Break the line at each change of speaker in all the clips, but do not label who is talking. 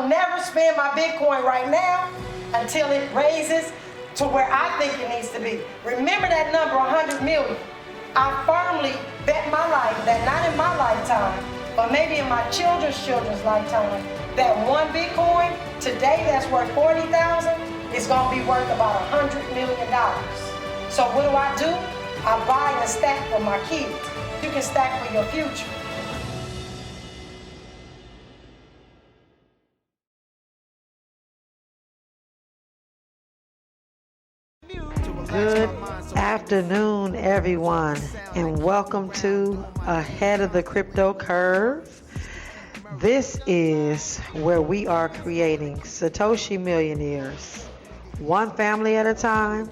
won't never spend my Bitcoin right now until it raises to where I think it needs to be. Remember that number, 100 million. I firmly bet my life that not in my lifetime, but maybe in my children's lifetime, that one Bitcoin today that's worth 40,000 is gonna be worth about $100 million. So what do? I buy and stack for my kids. You can stack for your future.
Good afternoon, everyone, and welcome to Ahead of the Crypto Curve. This is where we are creating Satoshi millionaires, one family at a time,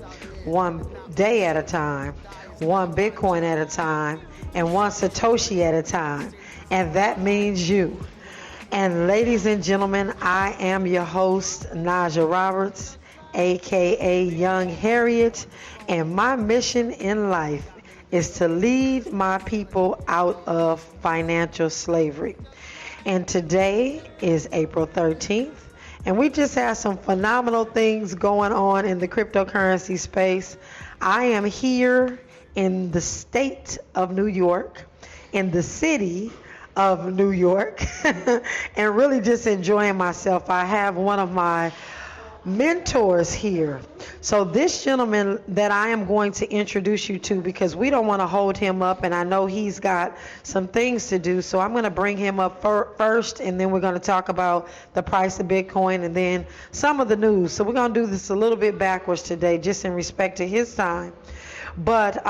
one day at a time, one Bitcoin at a time, and one Satoshi at a time. And that means you. And ladies and gentlemen, I am your host, Najah Roberts, aka Young Harriet, and my mission in life is to lead my people out of financial slavery. And today is April 13th, and we just have some phenomenal things going on in the cryptocurrency space. I am here in the state of New York, in the city of New York, and really just enjoying myself. I have one of my mentors here. So this gentleman that I am going to introduce you to, because we don't want to hold him up, and I know he's got some things to do, so I'm going to bring him up first, and then we're going to talk about the price of Bitcoin and then some of the news. So we're going to do this a little bit backwards today, just in respect to his time. But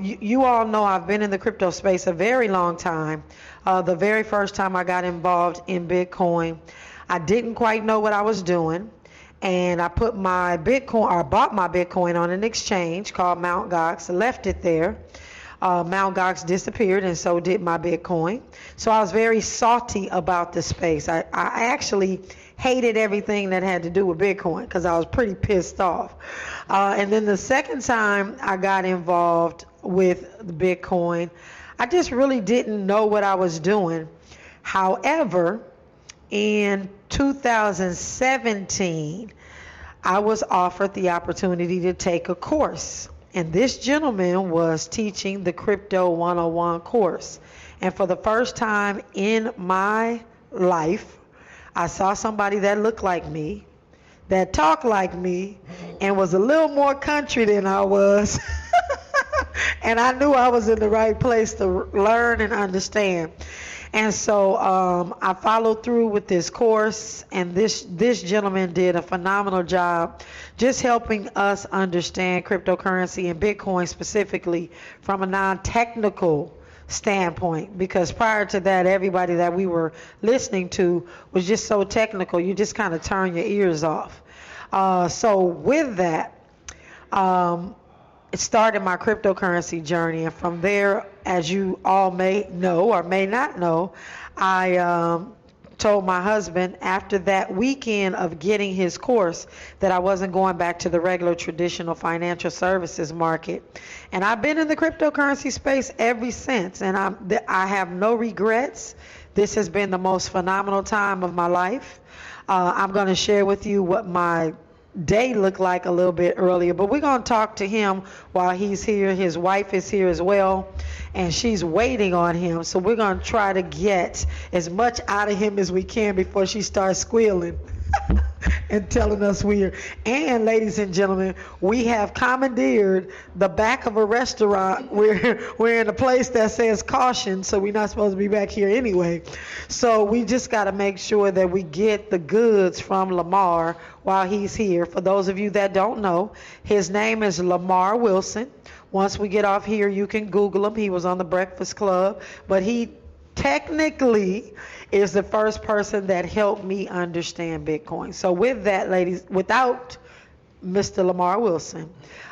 you all know I've been in the crypto space a very long time. The very first time I got involved in Bitcoin, I didn't quite know what I was doing. And I put my Bitcoin, or bought my Bitcoin on an exchange called Mt. Gox, left it there. Mt. Gox disappeared, and so did my Bitcoin. So I was very salty about the space. I actually hated everything that had to do with Bitcoin because I was pretty pissed off. And then the second time I got involved with Bitcoin, I just really didn't know what I was doing. However, in 2017, I was offered the opportunity to take a course. And this gentleman was teaching the Crypto 101 course. And for the first time in my life, I saw somebody that looked like me, that talked like me, and was a little more country than I was. And I knew I was in the right place to learn and understand. And so I followed through with this course, and this gentleman did a phenomenal job just helping us understand cryptocurrency and Bitcoin specifically from a non-technical standpoint, because prior to that, everybody that we were listening to was just so technical, you just kind of turn your ears off. So with that, it started my cryptocurrency journey, and from there, as you all may know or may not know, I told my husband after that weekend of getting his course that I wasn't going back to the regular traditional financial services market. And I've been in the cryptocurrency space ever since, and I have no regrets. This has been the most phenomenal time of my life. I'm going to share with you what my day looked like a little bit earlier, but we're going to talk to him while he's here. His wife is here as well, and she's waiting on him, so we're going to try to get as much out of him as we can before she starts squealing and telling us we're. And ladies and gentlemen, we have commandeered the back of a restaurant. We're in a place that says caution, so we're not supposed to be back here anyway. So we just got to make sure that we get the goods from Lamar while he's here. For those of you that don't know, his name is Lamar Wilson. Once we get off here, you can Google him. He was on the Breakfast Club, but he technically is the first person that helped me understand Bitcoin. So with that, ladies, without Mr. Lamar Wilson,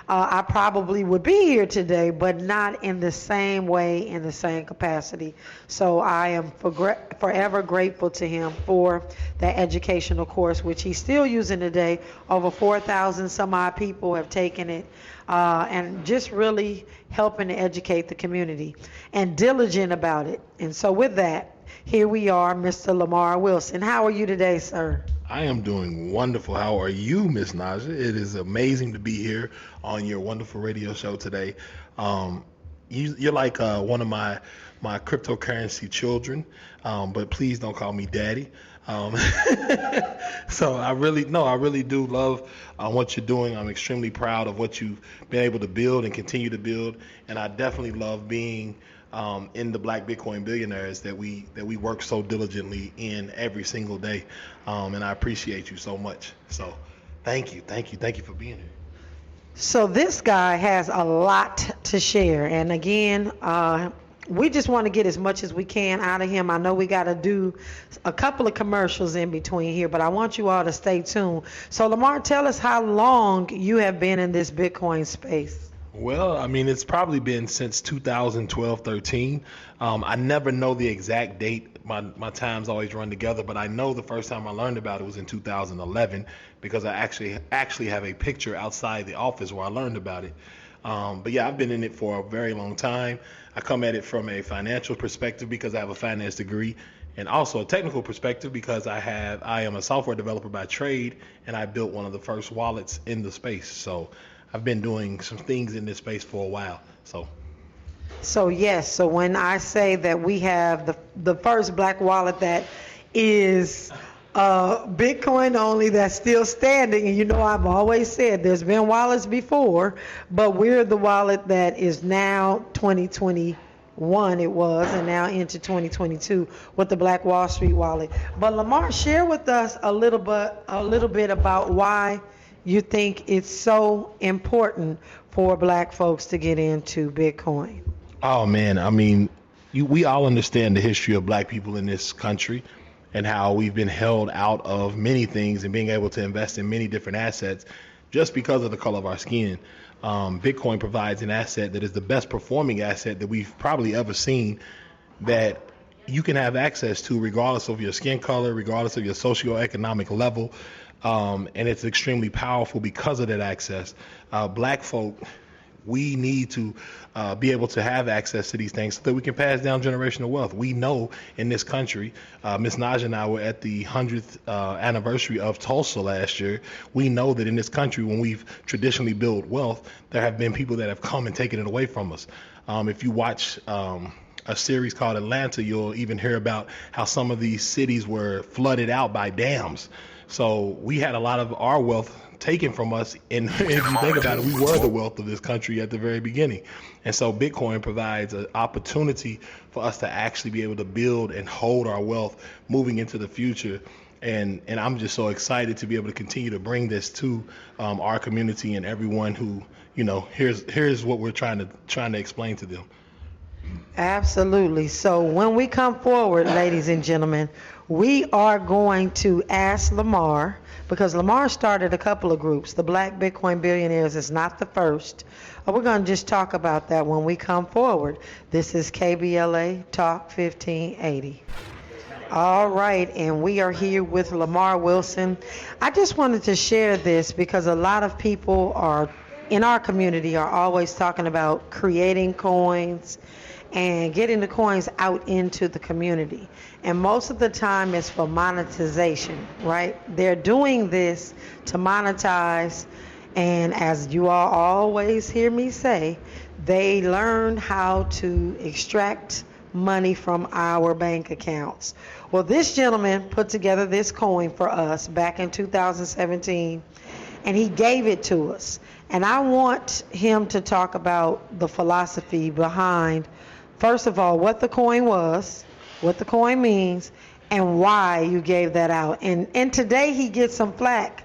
I probably would be here today, but not in the same way, in the same capacity. So I am forever grateful to him for that educational course, which he's still using today. Over 4,000 some odd people have taken it, and just really helping to educate the community and diligent about it. And so with that, Here we are, Mr. Lamar Wilson. How are you today, sir?
I am doing wonderful. How are you, Miss Najah? It is amazing to be here on your wonderful radio show today. You're like one of my cryptocurrency children, but please don't call me daddy. Um, so I really do love what you're doing. I'm extremely proud of what you've been able to build and continue to build, and I definitely love being in the Black Bitcoin billionaires that we work so diligently in every single day. And I appreciate you so much. So thank you for being here.
So this guy has a lot to share. And again, we just want to get as much as we can out of him. I know we got to do a couple of commercials in between here, but I want you all to stay tuned. So Lamar, tell us how long you have been in this Bitcoin space.
Well, I mean, it's probably been since 2012, 13. I never know the exact date. My times always run together, but I know the first time I learned about it was in 2011 because I actually have a picture outside the office where I learned about it. But yeah, I've been in it for a very long time. I come at it from a financial perspective because I have a finance degree, and also a technical perspective because I am a software developer by trade, and I built one of the first wallets in the space. So I've been doing some things in this space for a while. So
yes, so when I say that we have the first black wallet that is Bitcoin only, that's still standing, and you know I've always said there's been wallets before, but we're the wallet that is now 2021 it was, and now into 2022 with the Black Wall Street wallet. But Lamar, share with us a little bit about why you think it's so important for black folks to get into Bitcoin.
Oh man, I mean, we all understand the history of black people in this country and how we've been held out of many things and being able to invest in many different assets just because of the color of our skin. Bitcoin provides an asset that is the best performing asset that we've probably ever seen, that you can have access to regardless of your skin color, regardless of your socioeconomic level. And it's extremely powerful because of that access. Black folk, we need to be able to have access to these things so that we can pass down generational wealth. We know in this country, Ms. Najah and I were at the 100th anniversary of Tulsa last year. We know that in this country, when we've traditionally built wealth, there have been people that have come and taken it away from us. If you watch a series called Atlanta, you'll even hear about how some of these cities were flooded out by dams. So we had a lot of our wealth taken from us, and if you think about it, we were the wealth of this country at the very beginning. And so Bitcoin provides an opportunity for us to actually be able to build and hold our wealth moving into the future. And I'm just so excited to be able to continue to bring this to our community and everyone who, here's what we're trying to explain to them.
Absolutely. So when we come forward, ladies and gentlemen, we are going to ask Lamar, because Lamar started a couple of groups. The Black Bitcoin Billionaires is not the first. We're going to just talk about that when we come forward. This is KBLA Talk 1580. All right, and we are here with Lamar Wilson. I just wanted to share this because a lot of people in our community are always talking about creating coins and getting the coins out into the community. And most of the time it's for monetization, right? They're doing this to monetize, and as you all always hear me say, they learn how to extract money from our bank accounts. Well, this gentleman put together this coin for us back in 2017, and he gave it to us. And I want him to talk about the philosophy behind, first of all, what the coin was, what the coin means, and why you gave that out. And today he gets some flack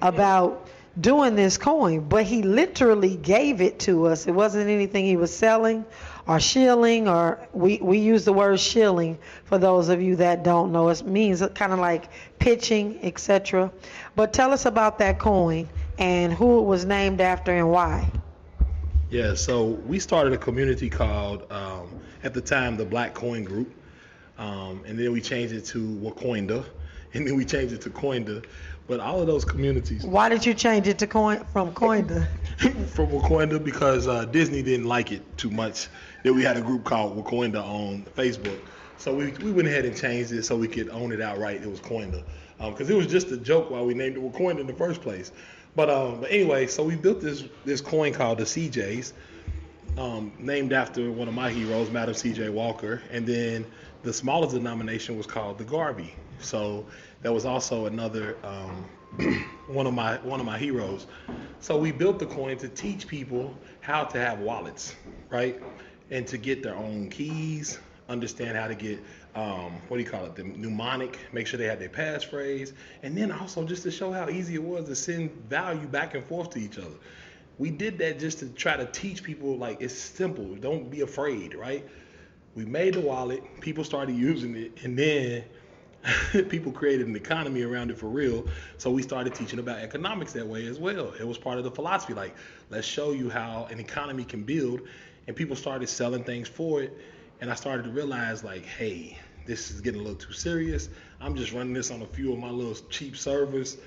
about doing this coin, but he literally gave it to us. It wasn't anything he was selling or shilling, or we use the word shilling for those of you that don't know. It means kind of like pitching, etc. But tell us about that coin and who it was named after and why.
Yeah, so we started a community called, at the time, the Black Coin Group. And then we changed it to Wacoinda, and then we changed it to Coinda. But all of those communities.
Why did you change it to from Coinda?
From Wacoinda, because Disney didn't like it too much. Then we had a group called Wacoinda on Facebook. So we went ahead and changed it so we could own it outright. It was Coinda. Because it was just a joke why we named it Coinda in the first place. But anyway, so we built this coin called the CJs, named after one of my heroes, Madam C.J. Walker. And then the smallest denomination was called the Garvey. So that was also another one of my heroes. So we built the coin to teach people how to have wallets, right? And to get their own keys, understand how to get the mnemonic, make sure they had their passphrase, and then also just to show how easy it was to send value back and forth to each other. We did that just to try to teach people, like, it's simple, don't be afraid, right? We made the wallet, people started using it, and then people created an economy around it for real. So we started teaching about economics that way as well. It was part of the philosophy, like, let's show you how an economy can build, and people started selling things for it. And I started to realize, like, hey, this is getting a little too serious. I'm just running this on a few of my little cheap servers.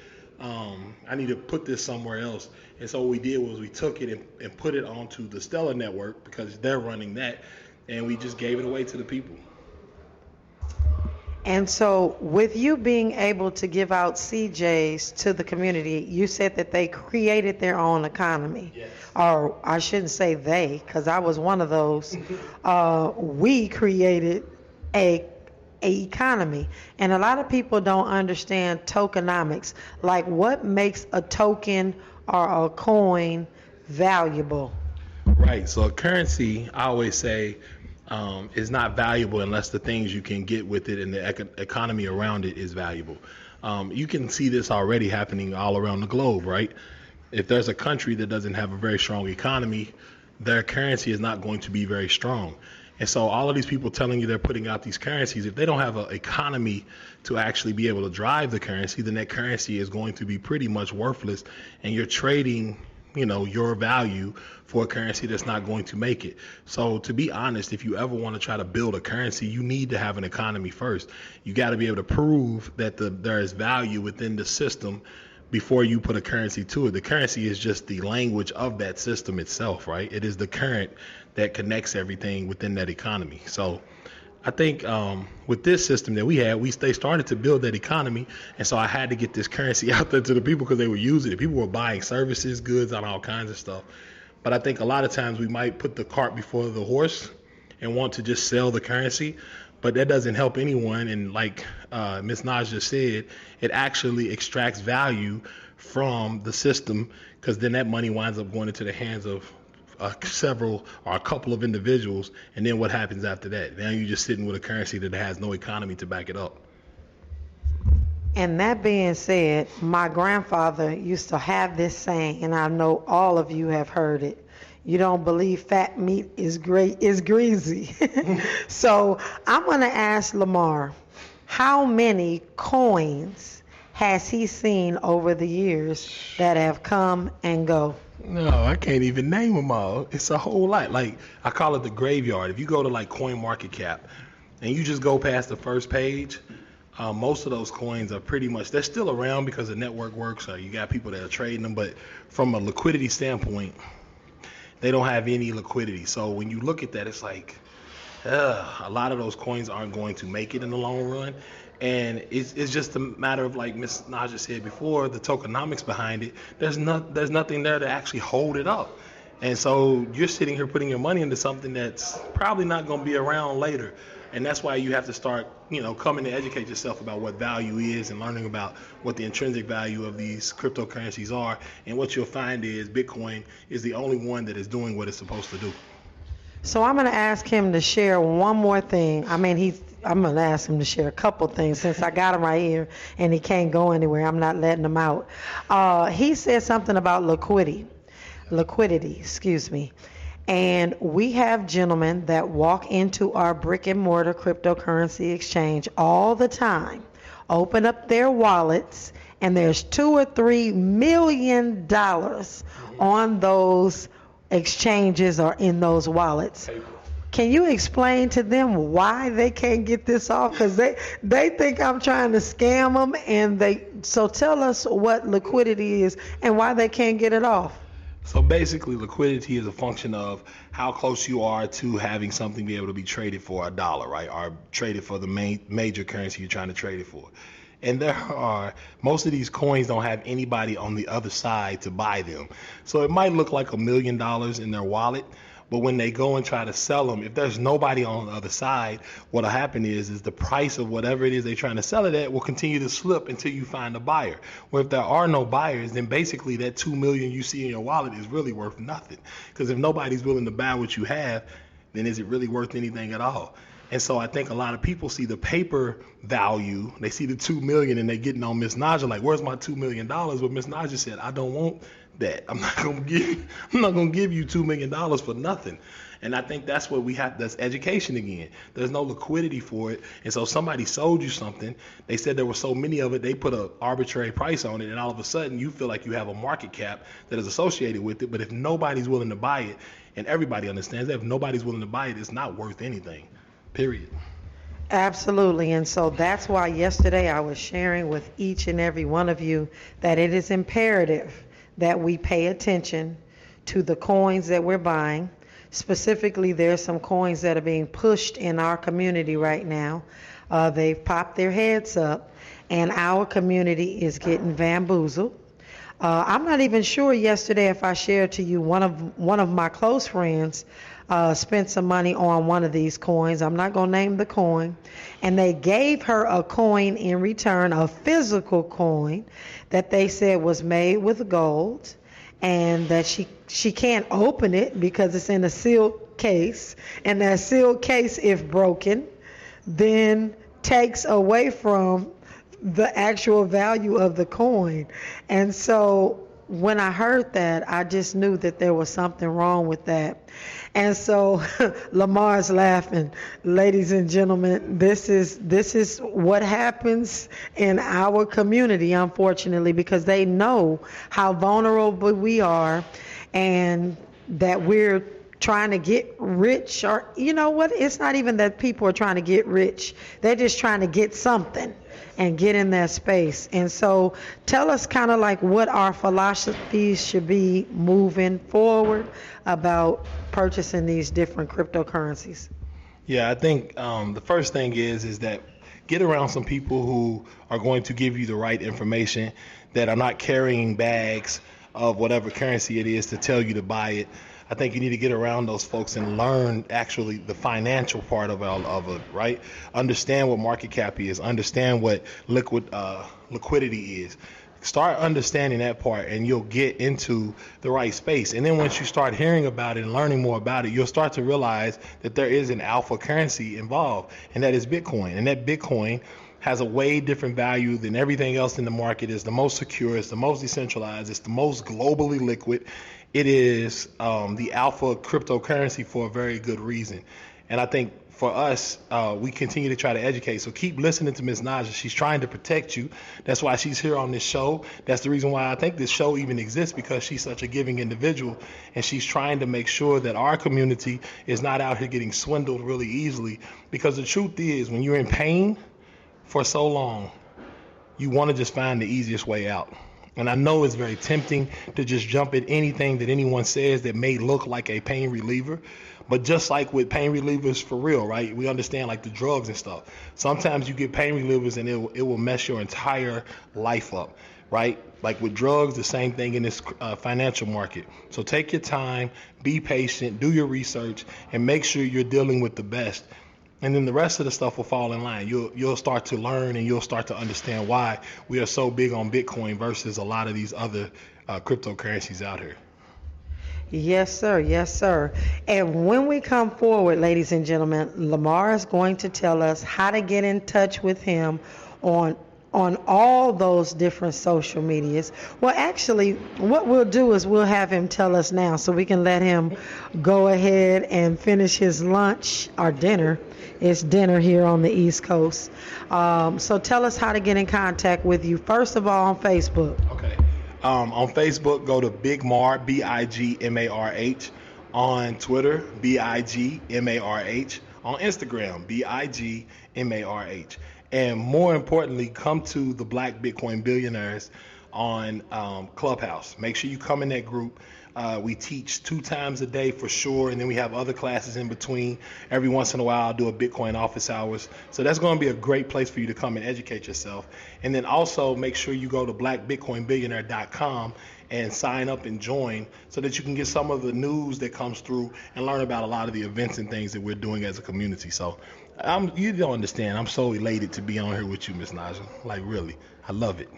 I need to put this somewhere else. And so what we did was we took it and put it onto the Stellar network because they're running that. And we just gave it away to the people.
And so with you being able to give out CJs to the community, you said that they created their own economy.
Yes.
Or I shouldn't say they, because I was one of those. We created a economy. And a lot of people don't understand tokenomics. Like, what makes a token or a coin valuable?
Right. So a currency, I always say, is not valuable unless the things you can get with it and the economy around it is valuable. You can see this already happening all around the globe, right? If there's a country that doesn't have a very strong economy, their currency is not going to be very strong. And so all of these people telling you they're putting out these currencies, if they don't have an economy to actually be able to drive the currency, then that currency is going to be pretty much worthless, and you're trading, your value for a currency that's not going to make it. So to be honest, if you ever want to try to build a currency, you need to have an economy first. You got to be able to prove that there is value within the system before you put a currency to it. The currency is just the language of that system itself, right? It is the current that connects everything within that economy. So I think with this system that we had, they started to build that economy, and so I had to get this currency out there to the people because they were using it. People were buying services, goods, and all kinds of stuff. But I think a lot of times we might put the cart before the horse and want to just sell the currency, but that doesn't help anyone. And like Ms. Najah said, it actually extracts value from the system, because then that money winds up going into the hands of several or a couple of individuals, and then what happens after that? Now you're just sitting with a currency that has no economy to back it up.
And that being said, my grandfather used to have this saying, and I know all of you have heard it: you don't believe fat meat is greasy. So I'm going to ask Lamar, how many coins has he seen over the years that have come and go?
No, I can't even name them all. It's a whole lot. Like, I call it the graveyard. If you go to like CoinMarketCap and you just go past the first page, most of those coins are pretty much, they're still around because the network works, or you got people that are trading them, but from a liquidity standpoint, they don't have any liquidity. So when you look at that, it's like, a lot of those coins aren't going to make it in the long run. And it's just a matter of, like Ms. Najah said before, the tokenomics behind it. There's nothing there to actually hold it up. And so you're sitting here putting your money into something that's probably not going to be around later. And that's why you have to start, coming to educate yourself about what value is and learning about what the intrinsic value of these cryptocurrencies are. And what you'll find is Bitcoin is the only one that is doing what it's supposed to do.
So I'm going to ask him to share one more thing. I'm going to ask him to share a couple things since I got him right here and he can't go anywhere. I'm not letting him out. He said something about liquidity, And we have gentlemen that walk into our brick and mortar cryptocurrency exchange all the time, open up their wallets, and there's $2 or $3 million on those exchanges or in those wallets. Can you explain to them why they can't get this off? Because they think I'm trying to scam them, so tell us what liquidity is and why they can't get it off.
So basically, liquidity is a function of how close you are to having something be able to be traded for a dollar, right? Or traded for the major currency you're trying to trade it for. And most of these coins don't have anybody on the other side to buy them. So it might look like $1 million in their wallet, but when they go and try to sell them, if there's nobody on the other side, what'll happen is the price of whatever it is they're trying to sell it at will continue to slip until you find a buyer. Well, if there are no buyers, then basically that $2 million you see in your wallet is really worth nothing. Because if nobody's willing to buy what you have, then is it really worth anything at all? And so I think a lot of people see the paper value, they see the $2 million, and they're getting on Miss Najah like, where's my $2 million? But Miss Najah said, I don't want that. I'm not gonna give you $2 million for nothing. And I think that's what that's education again. There's no liquidity for it. And so somebody sold you something, they said there were so many of it, they put an arbitrary price on it, and all of a sudden you feel like you have a market cap that is associated with it. But if nobody's willing to buy it, and everybody understands that if nobody's willing to buy it, it's not worth anything. Period.
Absolutely. And so that's why yesterday I was sharing with each and every one of you that it is imperative that we pay attention to the coins that we're buying. Specifically, there's some coins that are being pushed in our community right now. They've popped their heads up, and our community is getting bamboozled. I'm not even sure yesterday if I shared to you one of my close friends spent some money on one of these coins. I'm not going to name the coin. And they gave her a coin in return, a physical coin that they said was made with gold, and that she can't open it because it's in a sealed case. And that sealed case, if broken, then takes away from the actual value of the coin. And so when I heard that, I just knew that there was something wrong with that. And so Lamar's laughing. Ladies and gentlemen, this is what happens in our community, unfortunately, because they know how vulnerable we are and that we're trying to get rich. Or you know what? It's not even that people are trying to get rich. They're just trying to get something and get in that space. And so tell us kind of like what our philosophies should be moving forward about purchasing these different cryptocurrencies.
Yeah, I think the first thing is that get around some people who are going to give you the right information, that are not carrying bags of whatever currency it is to tell you to buy it. I think you need to get around those folks and learn actually the financial part of it, right? Understand what market cap is, understand what liquidity is. Start understanding that part and you'll get into the right space. And then once you start hearing about it and learning more about it, you'll start to realize that there is an alpha currency involved, and that is Bitcoin. And that Bitcoin has a way different value than everything else in the market. It's the most secure, it's the most decentralized, it's the most globally liquid. It is the alpha cryptocurrency for a very good reason. And I think for us, we continue to try to educate. So keep listening to Ms. Najah. She's trying to protect you. That's why she's here on this show. That's the reason why I think this show even exists, because she's such a giving individual. And she's trying to make sure that our community is not out here getting swindled really easily. Because the truth is, when you're in pain for so long, you want to just find the easiest way out. And I know it's very tempting to just jump at anything that anyone says that may look like a pain reliever. But just like with pain relievers for real, right? We understand like the drugs and stuff. Sometimes you get pain relievers and it will mess your entire life up, right? Like with drugs, the same thing in this financial market. So take your time, be patient, do your research, and make sure you're dealing with the best. And then the rest of the stuff will fall in line. You'll start to learn and you'll start to understand why we are so big on Bitcoin versus a lot of these other cryptocurrencies out here.
Yes, sir. Yes, sir. And when we come forward, ladies and gentlemen, Lamar is going to tell us how to get in touch with him on all those different social medias. Well, actually, what we'll do is we'll have him tell us now so we can let him go ahead and finish his lunch or dinner. It's dinner here on the East Coast. So tell us how to get in contact with you. First of all, on Facebook.
Okay. On Facebook, go to Big Mar, BIGMARH. On Twitter, BIGMARH. On Instagram, BIGMARH. And more importantly, come to the Black Bitcoin Billionaires on Clubhouse. Make sure you come in that group. We teach 2 times a day for sure, and then we have other classes in between. Every once in a while, I'll do a Bitcoin office hours. So that's going to be a great place for you to come and educate yourself. And then also make sure you go to blackbitcoinbillionaire.com and sign up and join so that you can get some of the news that comes through and learn about a lot of the events and things that we're doing as a community. So you don't understand. I'm so elated to be on here with you, Miss Najah. Like, really, I love it.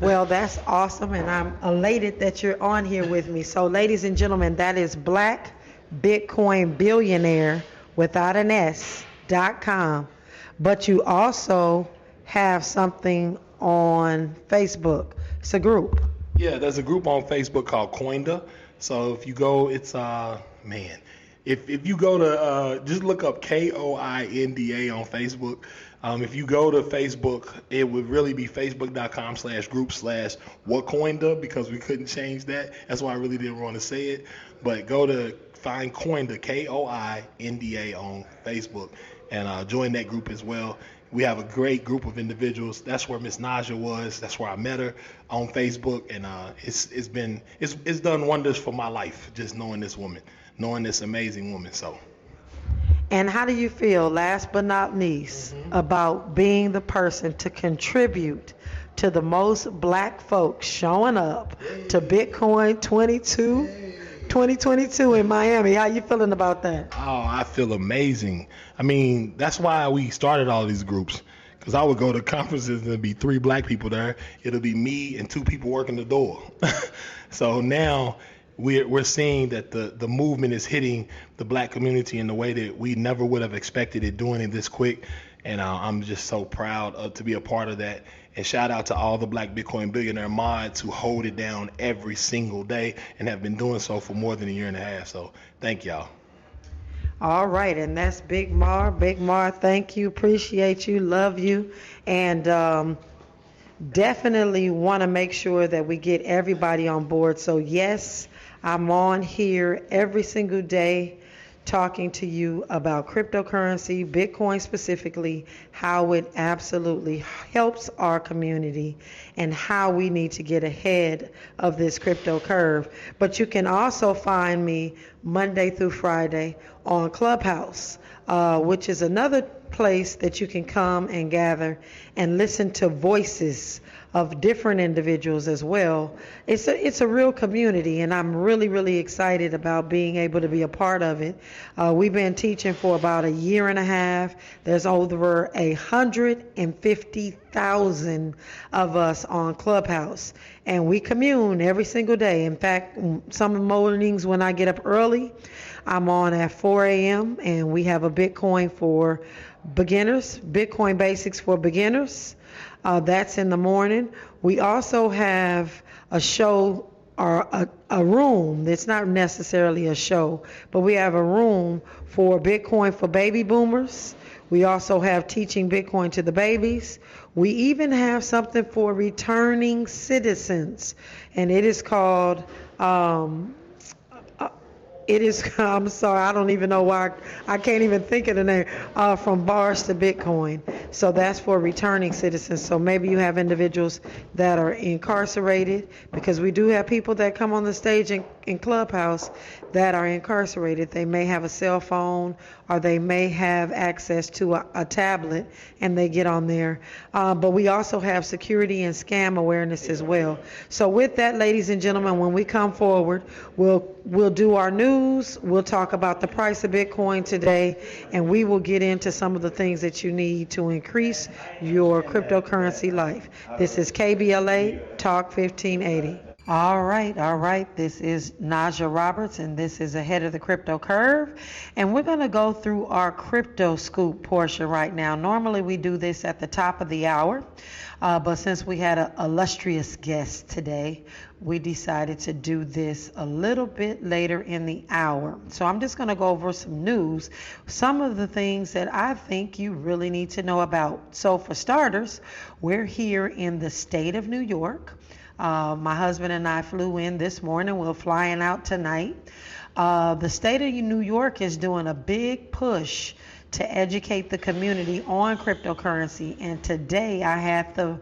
Well, that's awesome, and I'm elated that you're on here with me. So, ladies and gentlemen, that is Black Bitcoin Billionaire without an S.com. But you also have something on Facebook. It's a group.
Yeah, there's a group on Facebook called Coinda. So if you go, it's if you go to just look up KOINDA on Facebook. If you go to Facebook, it would really be facebook.com/group/whatcoinda, because we couldn't change that. That's why I really didn't want to say it. But go to find Coinda, KOINDA on Facebook, and join that group as well. We have a great group of individuals. That's where Miss Najah was. That's where I met her on Facebook, and it's done wonders for my life just knowing this woman, knowing this amazing woman. So.
And how do you feel, last but not least, about being the person to contribute to the most black folks showing up to Bitcoin 2022 in Miami? How you feeling about that?
Oh, I feel amazing. I mean, that's why we started all these groups, because I would go to conferences and there'd be 3 black people there. It'll be me and 2 people working the door. So now we're seeing that the movement is hitting the black community in the way that we never would have expected it, doing it this quick. And I'm just so proud to be a part of that. And shout out to all the Black Bitcoin Billionaire mods who hold it down every single day and have been doing so for more than a year and a half. So thank y'all.
All right, and that's Big Mar. Big Mar, thank you, appreciate you, love you, and definitely want to make sure that we get everybody on board. So yes, I'm on here every single day talking to you about cryptocurrency, Bitcoin specifically, how it absolutely helps our community and how we need to get ahead of this crypto curve. But you can also find me Monday through Friday on Clubhouse, which is another place that you can come and gather and listen to voices of different individuals as well. It's a real community, and I'm really, really excited about being able to be a part of it. We've been teaching for about a year and a half. There's over 150,000 of us on Clubhouse, and we commune every single day. In fact, some mornings when I get up early, I'm on at 4 a.m. and we have a Bitcoin for beginners, Bitcoin basics for beginners. That's in the morning. We also have a show or a room. It's not necessarily a show, but we have a room for Bitcoin for baby boomers. We also have teaching Bitcoin to the babies. We even have something for returning citizens, and it is called I'm sorry, I don't even know why, I can't even think of the name, from bars to Bitcoin. So that's for returning citizens. So maybe you have individuals that are incarcerated, because we do have people that come on the stage in Clubhouse that are incarcerated. They may have a cell phone, or they may have access to a tablet, and they get on there. But we also have security and scam awareness as well. So with that, ladies and gentlemen, when we come forward, we'll do our news, we'll talk about the price of Bitcoin today, and we will get into some of the things that you need to increase your cryptocurrency life. This is KBLA Talk 1580. All right. This is Najah Roberts, and this is Ahead of the Crypto Curve. And we're going to go through our crypto scoop portion right now. Normally we do this at the top of the hour, but since we had an illustrious guest today, we decided to do this a little bit later in the hour. So I'm just going to go over some news, some of the things that I think you really need to know about. So for starters, we're here in the state of New York. My husband and I flew in this morning. We're flying out tonight. The state of New York is doing a big push to educate the community on cryptocurrency. And today I had the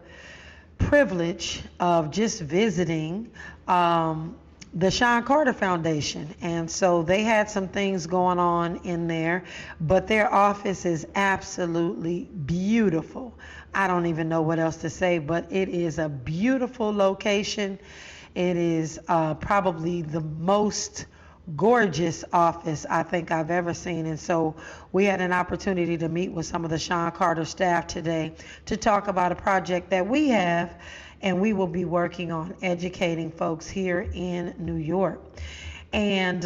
privilege of just visiting the Sean Carter Foundation. And so they had some things going on in there, but their office is absolutely beautiful. I don't even know what else to say, but it is a beautiful location. It is probably the most gorgeous office I think I've ever seen. And so we had an opportunity to meet with some of the Sean Carter staff today to talk about a project that we have and we will be working on educating folks here in New York. And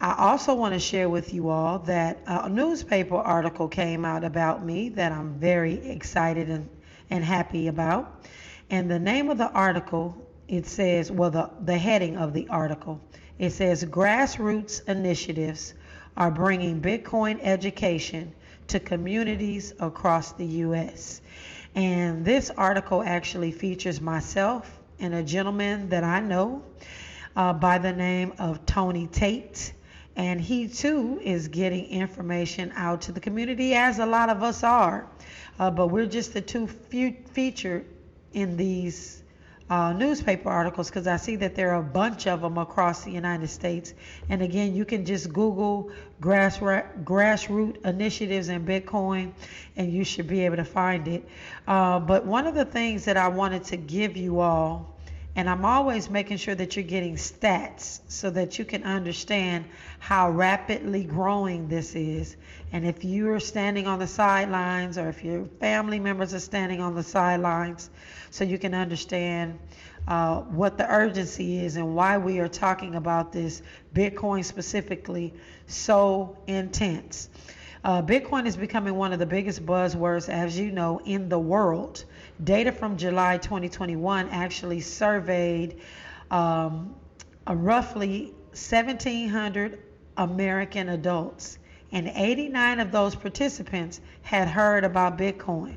I also want to share with you all that a newspaper article came out about me that I'm very excited and happy about. And the name of the article, it says, well, the heading of the article, it says, grassroots initiatives are bringing Bitcoin education to communities across the U.S. And this article actually features myself and a gentleman that I know by the name of Tony Tate. And he too is getting information out to the community, as a lot of us are. But we're just the two featured in these newspaper articles, because I see that there are a bunch of them across the United States. And again, you can just Google grassroots initiatives in Bitcoin and you should be able to find it. But one of the things that I wanted to give you all, and I'm always making sure that you're getting stats so that you can understand how rapidly growing this is. And if you're standing on the sidelines, or if your family members are standing on the sidelines, so you can understand what the urgency is and why we are talking about this Bitcoin specifically so intense. Bitcoin is becoming one of the biggest buzzwords, as you know, in the world. Data from July 2021 actually surveyed roughly 1,700 American adults, and 89 of those participants had heard about Bitcoin.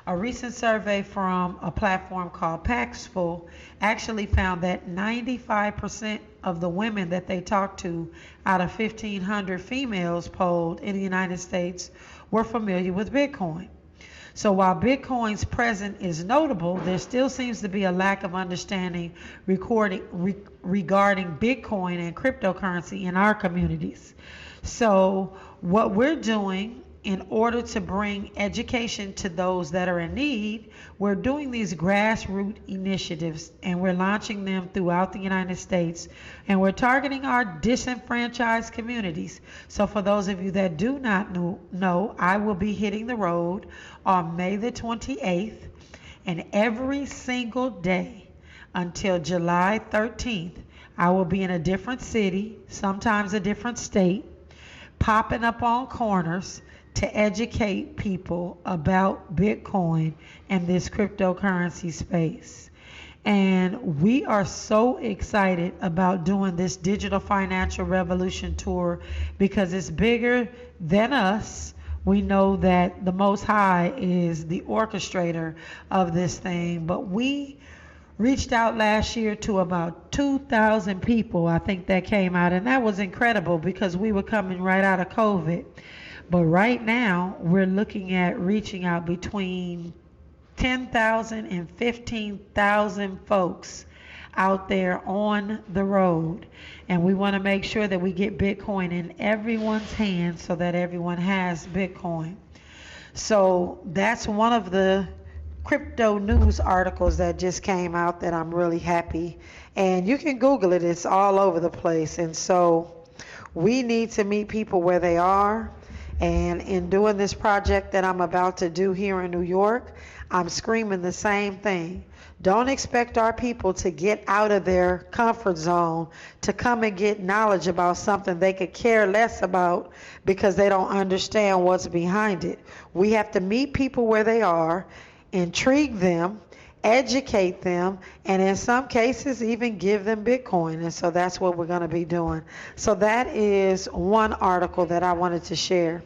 A recent survey from a platform called Paxful actually found that 95% of the women that they talked to out of 1,500 females polled in the United States were familiar with Bitcoin. So while Bitcoin's presence is notable, there still seems to be a lack of understanding regarding Bitcoin and cryptocurrency in our communities. So what we're doing in order to bring education to those that are in need, we're doing these grassroots initiatives, and we're launching them throughout the United States, and we're targeting our disenfranchised communities. So for those of you that do not know, I will be hitting the road on May the 28th, and every single day until July 13th, I will be in a different city, sometimes a different state, popping up on corners to educate people about Bitcoin and this cryptocurrency space. And we are so excited about doing this Digital Financial Revolution tour because it's bigger than us. We know that the Most High is the orchestrator of this thing, but we reached out last year to about 2,000 people, I think that came out, and that was incredible because we were coming right out of COVID. But right now, we're looking at reaching out between 10,000 and 15,000 folks out there on the road. And we want to make sure that we get Bitcoin in everyone's hands so that everyone has Bitcoin. So that's one of the crypto news articles that just came out that I'm really happy. And you can Google it. It's all over the place. And so we need to meet people where they are. And in doing this project that I'm about to do here in New York, I'm screaming the same thing. Don't expect our people to get out of their comfort zone to come and get knowledge about something they could care less about because they don't understand what's behind it. We have to meet people where they are, intrigue them, educate them, and in some cases even give them Bitcoin. And so that's what we're going to be doing. So that is one article that I wanted to share.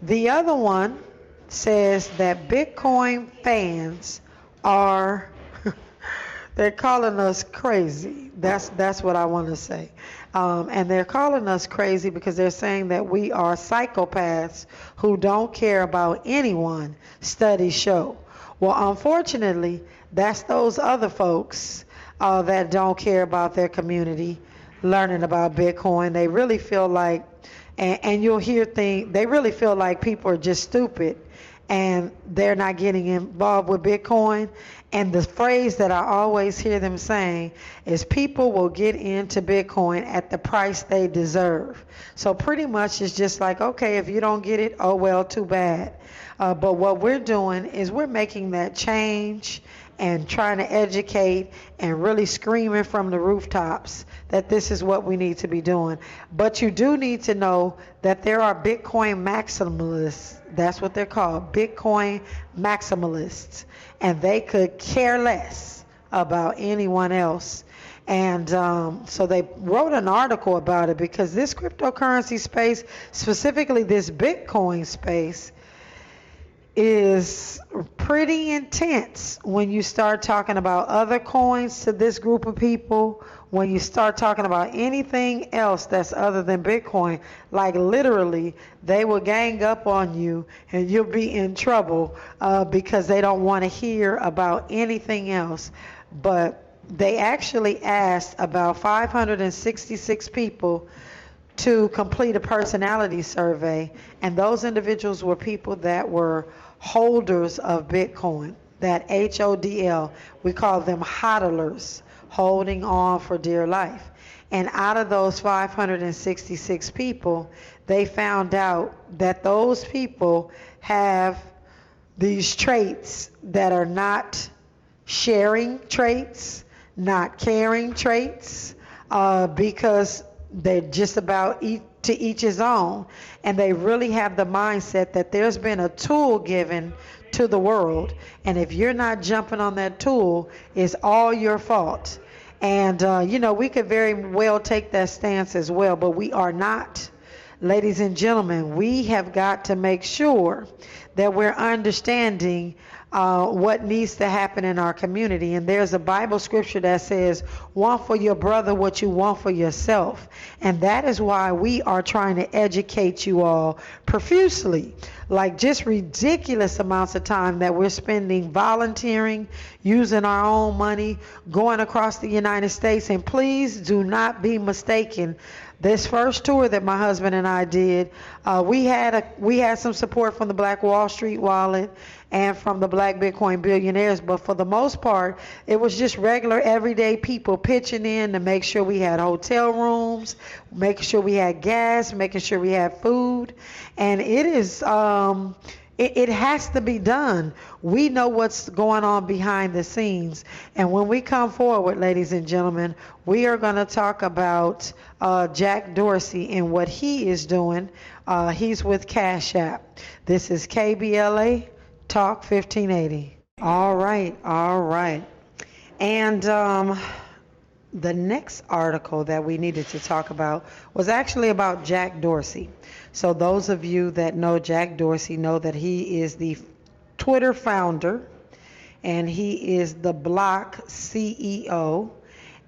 The other one says that Bitcoin fans are they're calling us crazy. That's what I want to say. And they're calling us crazy because they're saying that we are psychopaths who don't care about anyone, studies show. Well, unfortunately, That's those other folks that don't care about their community learning about Bitcoin. They really feel like, and you'll hear things, they really feel like people are just stupid and they're not getting involved with Bitcoin. And the phrase that I always hear them saying is people will get into Bitcoin at the price they deserve. So pretty much it's just like, okay, if you don't get it, oh well, too bad. But what we're doing is we're making that change and trying to educate and really screaming from the rooftops that this is what we need to be doing. But you do need to know that there are Bitcoin maximalists. That's what they're called, Bitcoin maximalists. And they could care less about anyone else. And so they wrote an article about it because this cryptocurrency space, specifically this Bitcoin space, is pretty intense when you start talking about other coins to this group of people. When you start talking about anything else that's other than Bitcoin, like literally they will gang up on you and you'll be in trouble because they don't want to hear about anything else. But they actually asked about 566 people to complete a personality survey, and those individuals were people that were holders of Bitcoin, that HODL. We call them hodlers, holding on for dear life. And out of those 566 people, they found out that those people have these traits that are not sharing traits, not caring traits, because they're just about to each his own. And they really have the mindset that there's been a tool given to the world, and if you're not jumping on that tool, it's all your fault. And we could very well take that stance as well, but we are not. Ladies and gentlemen, we have got to make sure that we're understanding what needs to happen in our community. And there's a Bible scripture that says, want for your brother what you want for yourself. And that is why we are trying to educate you all profusely. Like just ridiculous amounts of time that we're spending volunteering, using our own money, going across the United States. And please do not be mistaken. This first tour that my husband and I did, we had some support from the Black Wall Street Wallet and from the Black Bitcoin Billionaires, but for the most part, it was just regular everyday people pitching in to make sure we had hotel rooms, making sure we had gas, making sure we had food, and it is it has to be done. We know what's going on behind the scenes. And when we come forward, ladies and gentlemen, we are going to talk about Jack Dorsey and what he is doing. He's with Cash App. This is KBLA Talk 1580. All right. And the next article that we needed to talk about was actually about Jack Dorsey. So those of you that know Jack Dorsey know that he is the Twitter founder and he is the Block CEO,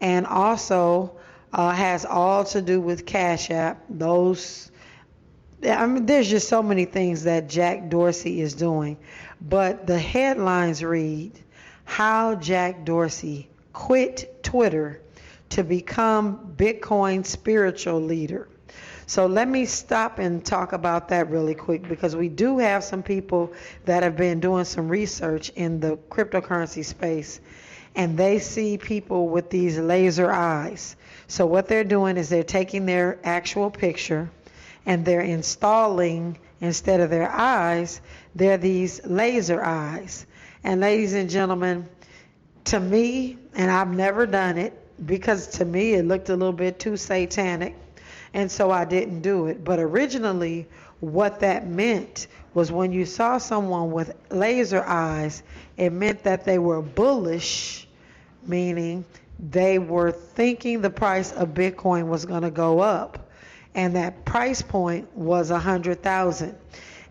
and also has all to do with Cash App. There's just so many things that Jack Dorsey is doing. But the headlines read, how Jack Dorsey quit Twitter to become Bitcoin spiritual leader. So let me stop and talk about that really quick, because we do have some people that have been doing some research in the cryptocurrency space, and they see people with these laser eyes. So what they're doing is they're taking their actual picture and they're installing, instead of their eyes, they're these laser eyes. And ladies and gentlemen, to me, and I've never done it, because to me it looked a little bit too satanic, and so I didn't do it. But originally what that meant was when you saw someone with laser eyes, it meant that they were bullish, meaning they were thinking the price of Bitcoin was going to go up, and that price point was 100,000.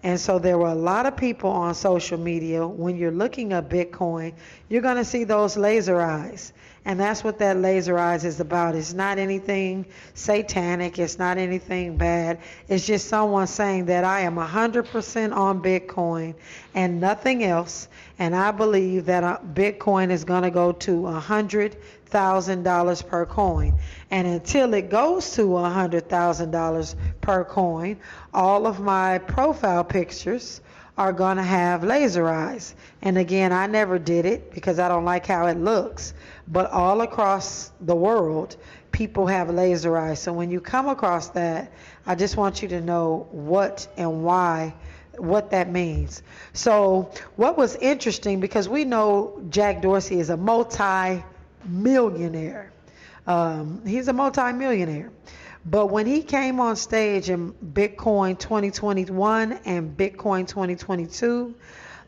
And so there were a lot of people on social media, when you're looking at Bitcoin, you're going to see those laser eyes. And that's what that laser eyes is about. It's not anything satanic. It's not anything bad. It's just someone saying that I am 100% on Bitcoin and nothing else. And I believe that Bitcoin is going to go to $100,000 per coin. And until it goes to $100,000 per coin, all of my profile pictures are going to have laser eyes. And again, I never did it because I don't like how it looks. But all across the world, people have laser eyes. So when you come across that, I just want you to know what and why, what that means. So what was interesting, because we know Jack Dorsey is a multi-millionaire. He's a multi-millionaire. But when he came on stage in Bitcoin 2021 and Bitcoin 2022,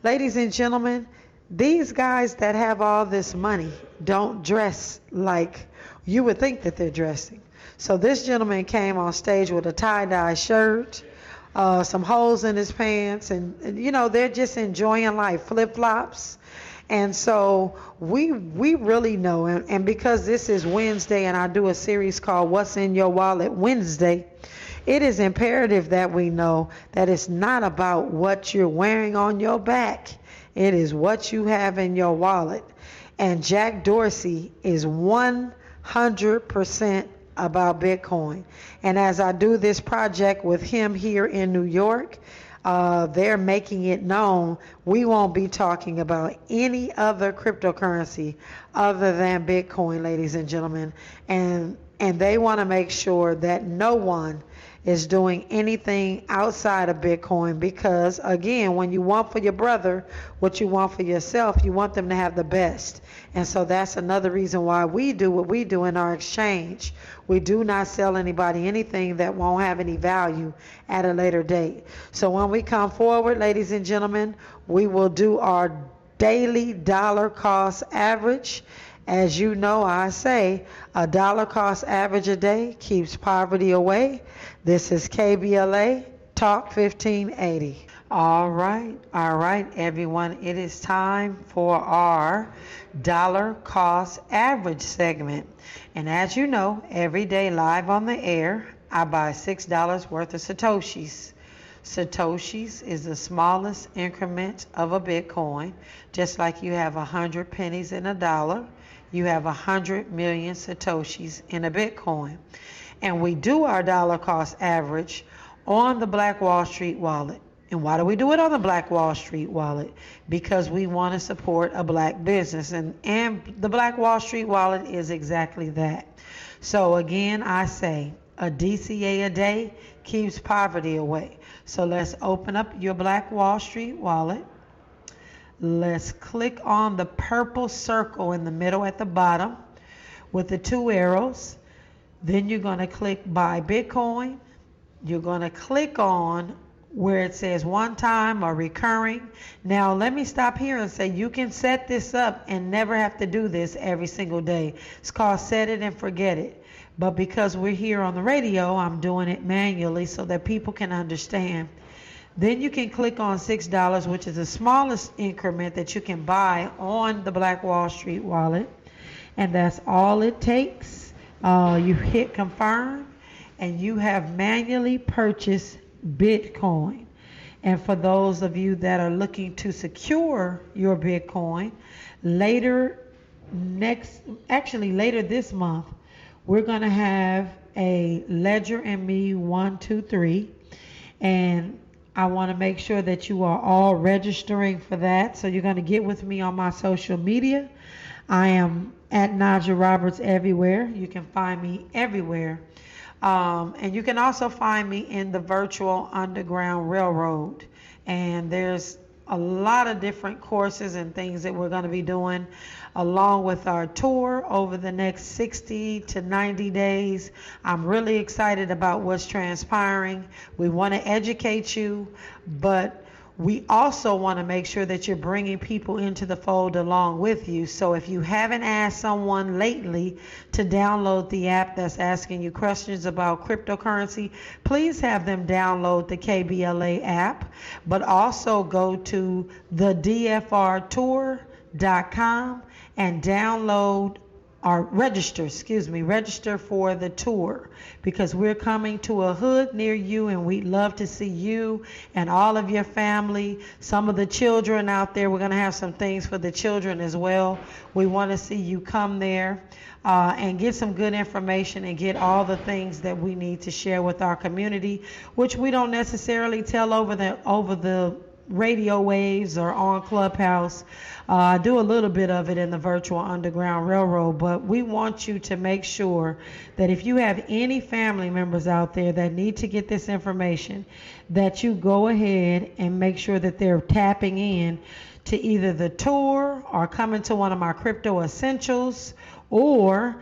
ladies and gentlemen, these guys that have all this money don't dress like you would think that they're dressing. So this gentleman came on stage with a tie-dye shirt, some holes in his pants, and they're just enjoying life, flip-flops. And so we really know, and because this is Wednesday and I do a series called What's in Your Wallet Wednesday, it is imperative that we know that it's not about what you're wearing on your back. It is what you have in your wallet. And Jack Dorsey is 100% about Bitcoin. And as I do this project with him here in New York, they're making it known we won't be talking about any other cryptocurrency other than Bitcoin, ladies and gentlemen. And they want to make sure that no one is doing anything outside of Bitcoin, because again, when you want for your brother what you want for yourself, you want them to have the best. And so that's another reason why we do what we do in our exchange. We do not sell anybody anything that won't have any value at a later date. So when we come forward, ladies and gentlemen, we will do our daily dollar cost average. As you know, I say a dollar cost average a day keeps poverty away. This is KBLA Talk 1580. All right, everyone. It is time for our dollar cost average segment. And as you know, every day live on the air, I buy $6 worth of Satoshis. Satoshis is the smallest increment of a Bitcoin. Just like you have 100 pennies in a dollar, you have 100 million Satoshis in a Bitcoin. And we do our dollar cost average on the Black Wall Street wallet. And why do we do it on the Black Wall Street wallet? Because we want to support a black business. And the Black Wall Street wallet is exactly that. So again, I say a DCA a day keeps poverty away. So let's open up your Black Wall Street wallet. Let's click on the purple circle in the middle at the bottom with the two arrows. Then you're going to click Buy Bitcoin. You're going to click on where it says one time or recurring. Now let me stop here and say you can set this up and never have to do this every single day. It's called set it and forget it. But because we're here on the radio, I'm doing it manually so that people can understand. Then you can click on $6, which is the smallest increment that you can buy on the Black Wall Street wallet. And that's all it takes. You hit confirm and you have manually purchased Bitcoin. And for those of you that are looking to secure your Bitcoin, later this month, we're going to have a Ledger and Me 123. And I want to make sure that you are all registering for that. So you're going to get with me on my social media. I am at Najah Roberts everywhere. You can find me everywhere. And you can also find me in the virtual Underground Railroad. And there's a lot of different courses and things that we're going to be doing along with our tour over the next 60 to 90 days. I'm really excited about what's transpiring. We want to educate you, but we also want to make sure that you're bringing people into the fold along with you. So if you haven't asked someone lately to download the app that's asking you questions about cryptocurrency, please have them download the KBLA app, but also go to thedfrtour.com and download register for the tour, because we're coming to a hood near you, and we'd love to see you and all of your family. Some of the children out there, we're going to have some things for the children as well. We want to see you come there and get some good information and get all the things that we need to share with our community, which we don't necessarily tell over the radio waves or on Clubhouse. I do a little bit of it in the virtual Underground Railroad, but we want you to make sure that if you have any family members out there that need to get this information, that you go ahead and make sure that they're tapping in to either the tour or coming to one of my Crypto Essentials, or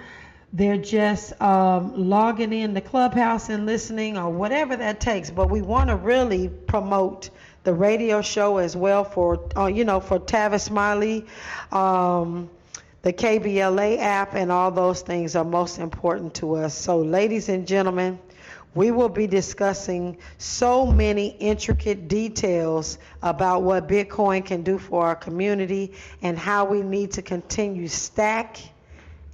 they're just logging in the Clubhouse and listening, or whatever that takes. But we want to really promote the radio show as well for Tavis Smiley. The KBLA app and all those things are most important to us. So, ladies and gentlemen, we will be discussing so many intricate details about what Bitcoin can do for our community and how we need to continue stack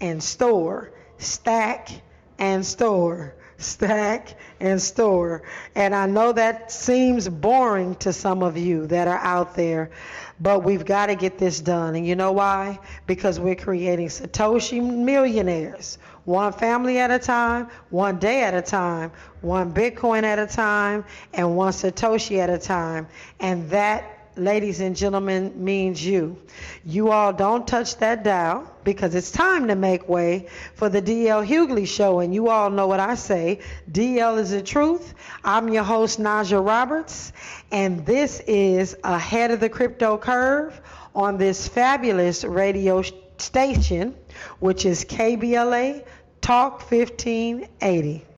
and store, stack and store, stack and store. And I know that seems boring to some of you that are out there, but we've got to get this done. And you know why? Because we're creating Satoshi millionaires, one family at a time, one day at a time, one Bitcoin at a time, and one Satoshi at a time. And that, ladies and gentlemen, means you. You all don't touch that dial, because it's time to make way for the DL Hughley Show. And you all know what I say. DL is the truth. I'm your host, Najah Roberts, and this is Ahead of the Crypto Curve on this fabulous radio station, which is KBLA Talk 1580.